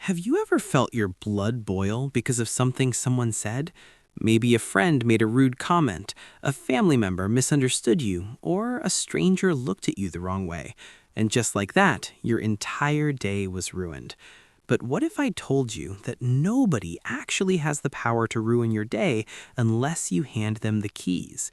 Have you ever felt your blood boil because of something someone said? Maybe a friend made a rude comment, a family member misunderstood you, or a stranger looked at you the wrong way. And just like that, your entire day was ruined. But what if I told you that nobody actually has the power to ruin your day unless you hand them the keys?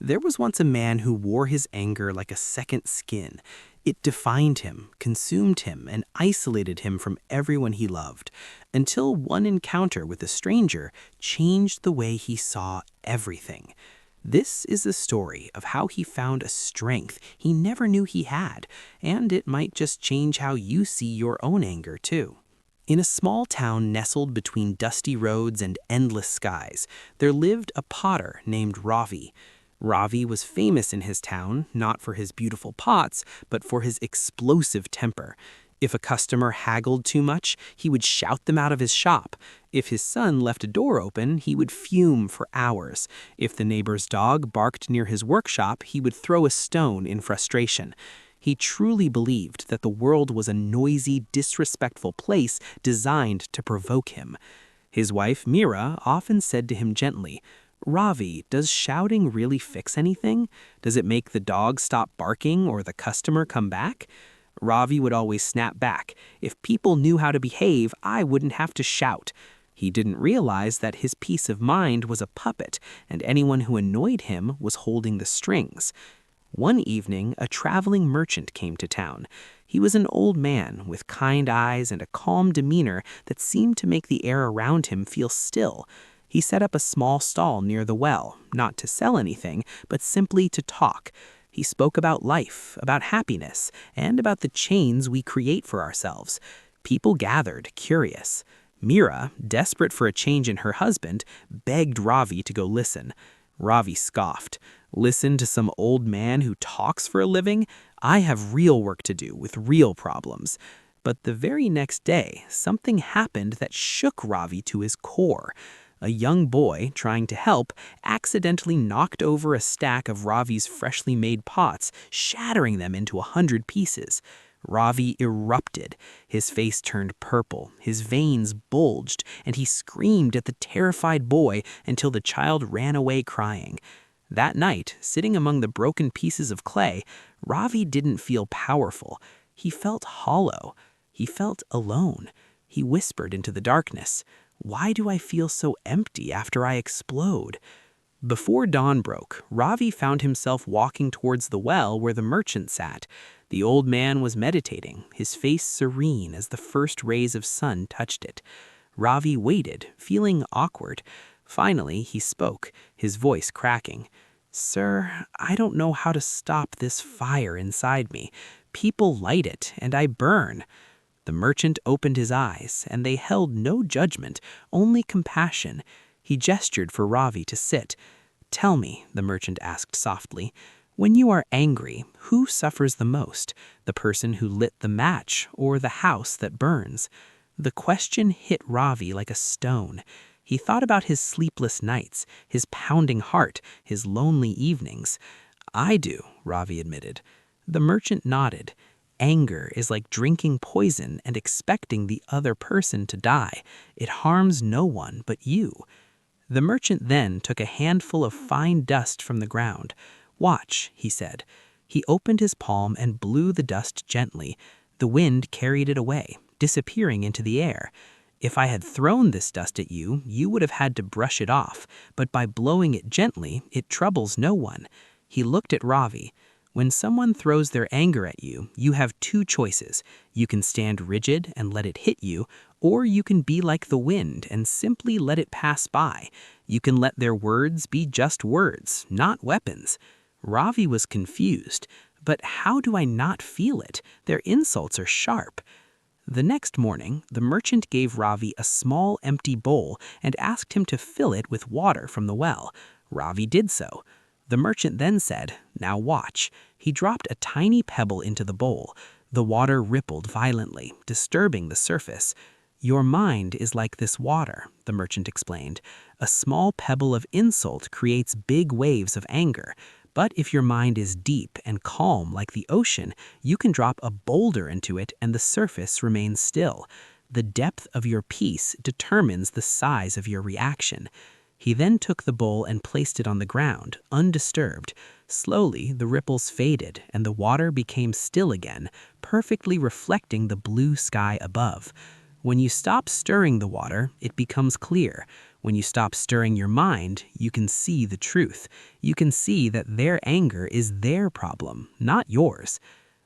There was once a man who wore his anger like a second skin. It defined him, consumed him, and isolated him from everyone he loved, until one encounter with a stranger changed the way he saw everything. This is the story of how he found a strength he never knew he had, and it might just change how you see your own anger, too. In a small town nestled between dusty roads and endless skies, there lived a potter named Ravi. Ravi was famous in his town, not for his beautiful pots, but for his explosive temper. If a customer haggled too much, he would shout them out of his shop. If his son left a door open, he would fume for hours. If the neighbor's dog barked near his workshop, he would throw a stone in frustration. He truly believed that the world was a noisy, disrespectful place designed to provoke him. His wife, Mira, often said to him gently, "Ravi, does shouting really fix anything? Does it make the dog stop barking or the customer come back?" Ravi would always snap back, "If people knew how to behave, I wouldn't have to shout." He didn't realize that his peace of mind was a puppet, and anyone who annoyed him was holding the strings. One evening, a traveling merchant came to town. He was an old man with kind eyes and a calm demeanor that seemed to make the air around him feel still. He set up a small stall near the well, not to sell anything, but simply to talk. He spoke about life, about happiness, and about the chains we create for ourselves. People gathered, curious. Mira, desperate for a change in her husband, begged Ravi to go listen. Ravi scoffed. "Listen to some old man who talks for a living? I have real work to do with real problems." But the very next day, something happened that shook Ravi to his core. A young boy, trying to help, accidentally knocked over a stack of Ravi's freshly made pots, shattering them into 100 pieces. Ravi erupted. His face turned purple, his veins bulged, and he screamed at the terrified boy until the child ran away crying. That night, sitting among the broken pieces of clay, Ravi didn't feel powerful. He felt hollow. He felt alone. He whispered into the darkness, "Why do I feel so empty after I explode?" Before dawn broke, Ravi found himself walking towards the well where the merchant sat. The old man was meditating, his face serene as the first rays of sun touched it. Ravi waited, feeling awkward. Finally, he spoke, his voice cracking. "Sir, I don't know how to stop this fire inside me. People light it, and I burn." The merchant opened his eyes, and they held no judgment, only compassion. He gestured for Ravi to sit. "Tell me," the merchant asked softly, "when you are angry, who suffers the most? The person who lit the match or the house that burns?" The question hit Ravi like a stone. He thought about his sleepless nights, his pounding heart, his lonely evenings. "I do," Ravi admitted. The merchant nodded. "Anger is like drinking poison and expecting the other person to die. It harms no one but you." The merchant then took a handful of fine dust from the ground. "Watch," he said. He opened his palm and blew the dust gently. The wind carried it away, disappearing into the air. "If I had thrown this dust at you, you would have had to brush it off, but by blowing it gently, it troubles no one." He looked at Ravi. "When someone throws their anger at you, you have two choices. You can stand rigid and let it hit you, or you can be like the wind and simply let it pass by. You can let their words be just words, not weapons." Ravi was confused. "But how do I not feel it? Their insults are sharp." The next morning, the merchant gave Ravi a small empty bowl and asked him to fill it with water from the well. Ravi did so. The merchant then said, "Now watch." He dropped a tiny pebble into the bowl. The water rippled violently, disturbing the surface. "Your mind is like this water," the merchant explained. "A small pebble of insult creates big waves of anger. But if your mind is deep and calm like the ocean, you can drop a boulder into it and the surface remains still." The depth of your peace determines the size of your reaction. He then took the bowl and placed it on the ground, undisturbed. Slowly, the ripples faded and the water became still again, perfectly reflecting the blue sky above. When you stop stirring the water, it becomes clear. When you stop stirring your mind, you can see the truth. You can see that their anger is their problem, not yours.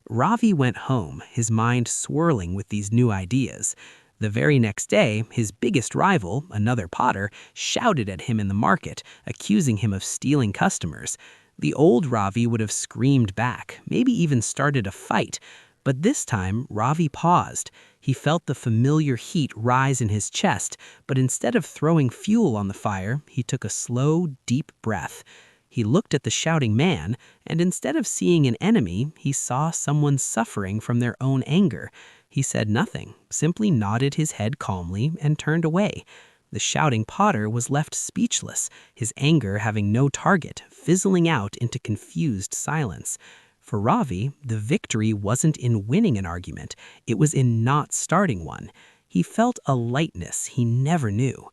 Ravi went home, his mind swirling with these new ideas. The very next day, his biggest rival, another potter, shouted at him in the market, accusing him of stealing customers. The old Ravi would have screamed back, maybe even started a fight. But this time, Ravi paused. He felt the familiar heat rise in his chest, but instead of throwing fuel on the fire, he took a slow, deep breath. He looked at the shouting man, and instead of seeing an enemy, he saw someone suffering from their own anger. He said nothing, simply nodded his head calmly and turned away. The shouting potter was left speechless, his anger having no target, fizzling out into confused silence. For Ravi, the victory wasn't in winning an argument, it was in not starting one. He felt a lightness he never knew.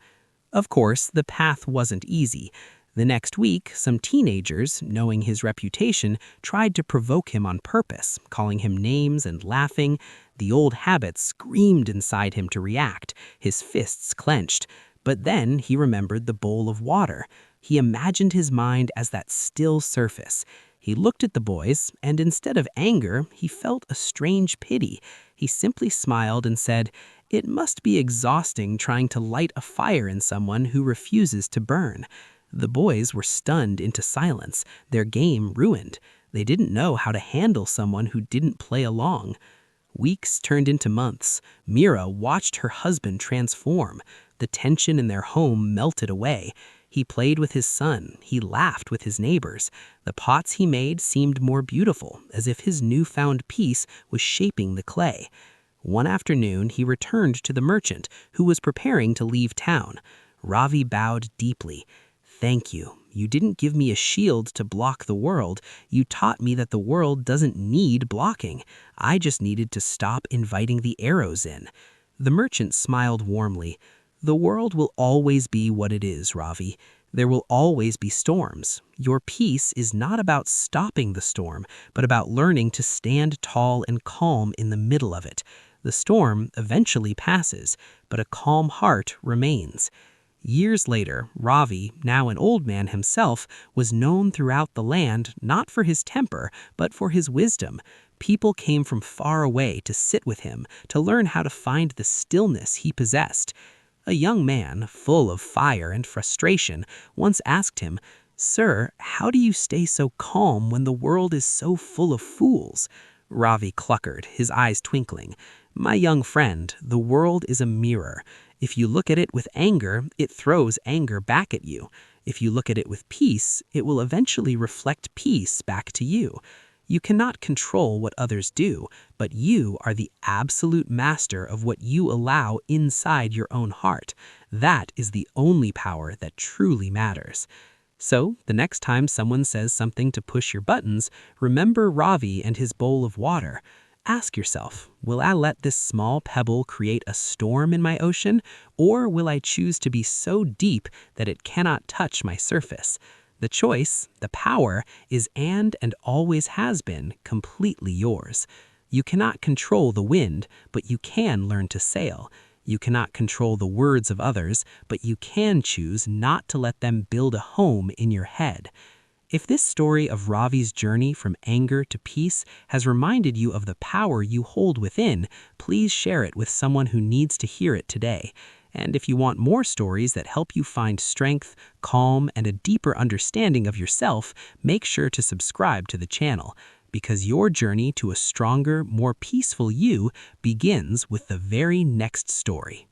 Of course, the path wasn't easy. The next week, some teenagers, knowing his reputation, tried to provoke him on purpose, calling him names and laughing. The old habit screamed inside him to react, his fists clenched. But then he remembered the bowl of water. He imagined his mind as that still surface. He looked at the boys, and instead of anger, he felt a strange pity. He simply smiled and said, "It must be exhausting trying to light a fire in someone who refuses to burn." The boys were stunned into silence, their game ruined. They didn't know how to handle someone who didn't play along. Weeks turned into months. Mira watched her husband transform. The tension in their home melted away. He played with his son. He laughed with his neighbors. The pots he made seemed more beautiful, as if his newfound peace was shaping the clay. One afternoon, he returned to the merchant, who was preparing to leave town. Ravi bowed deeply. "Thank you. You didn't give me a shield to block the world. You taught me that the world doesn't need blocking. I just needed to stop inviting the arrows in." The merchant smiled warmly. "The world will always be what it is, Ravi. There will always be storms. Your peace is not about stopping the storm, but about learning to stand tall and calm in the middle of it. The storm eventually passes, but a calm heart remains." Years later, Ravi, now an old man himself, was known throughout the land not for his temper, but for his wisdom. People came from far away to sit with him, to learn how to find the stillness he possessed. A young man, full of fire and frustration, once asked him, "Sir, how do you stay so calm when the world is so full of fools?" Ravi cluckered, his eyes twinkling. "My young friend, the world is a mirror. If you look at it with anger, it throws anger back at you. If you look at it with peace, it will eventually reflect peace back to you. You cannot control what others do, but you are the absolute master of what you allow inside your own heart. That is the only power that truly matters." So, the next time someone says something to push your buttons, remember Ravi and his bowl of water. Ask yourself, will I let this small pebble create a storm in my ocean, or will I choose to be so deep that it cannot touch my surface? The choice, the power, is and always has been completely yours. You cannot control the wind, but you can learn to sail. You cannot control the words of others, but you can choose not to let them build a home in your head. If this story of Ravi's journey from anger to peace has reminded you of the power you hold within, please share it with someone who needs to hear it today. And if you want more stories that help you find strength, calm, and a deeper understanding of yourself, make sure to subscribe to the channel, because your journey to a stronger, more peaceful you begins with the very next story.